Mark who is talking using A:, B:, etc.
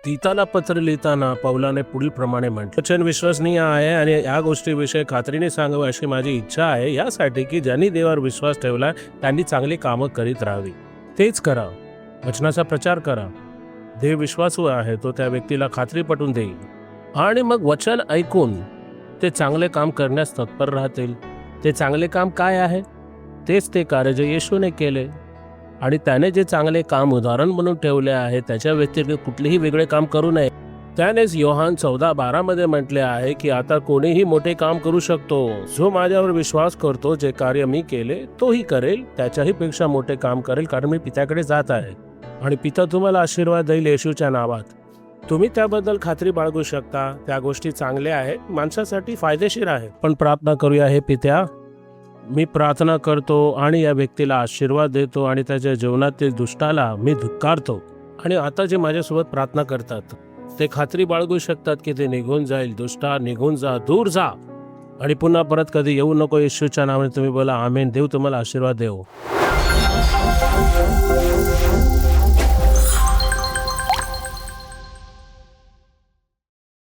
A: तीताला पत्र लिहिताना पौलाने पुढील प्रमाणे म्हटलं, वचन विश्वसनीय आहे आणि या गोष्टीविषयी खात्रीने सांगावी अशी माझी इच्छा आहे, यासाठी की ज्यांनी देवावर विश्वास ठेवला त्यांनी चांगली कामं करीत राहावी. तेच करा. वचनाचा प्रचार करा. देव विश्वासू आहे, तो त्या व्यक्तीला खात्री पटवून देईल आणि मग वचन ऐकून ते चांगले काम करण्यास तत्पर राहतील. ते चांगले काम काय आहे? तेच ते कार्य जे येशूने केले आणि त्याने जे चांगले काम उदाहरण म्हणून ठेवले आहे त्याच्या व्यतिरिक्त कुठलेही वेगळे काम करू नये. त्यानेच योहान 14:12 मध्ये म्हटले आहे की आता कोणीही मोठे काम करू शकतो. जो माझ्यावर विश्वास करतो, जे कार्य मी केले तोही करेल, त्याच्याही पेक्षा मोठे काम करेल, कारण मी पित्याकडे जात आहे आणि पिता तुम्हाला आशीर्वाद देईल येशूच्या नावात. तुम्ही त्याबद्दल खात्री बाळगू शकता. त्या गोष्टी चांगल्या आहेत, माणसासाठी फायदेशीर आहे. पण प्रार्थना करूया. हे पित्या, मी प्रार्थना करतो आणि या व्यक्तीला आशीर्वाद देतो आणि त्याच्या जीवनातील दुष्टाला मी धिक्कारतो. आणि आता जे माझ्यासोबत प्रार्थना करतात ते खात्री बाळगू शकतात की ते निघून जाईल. दुष्टा निघून जा, दूर जा आणि पुन्हा परत कधी येऊ नको. येशूच्या नावाने तुम्ही बोला आमेन. देव तुम्हाला आशीर्वाद देव.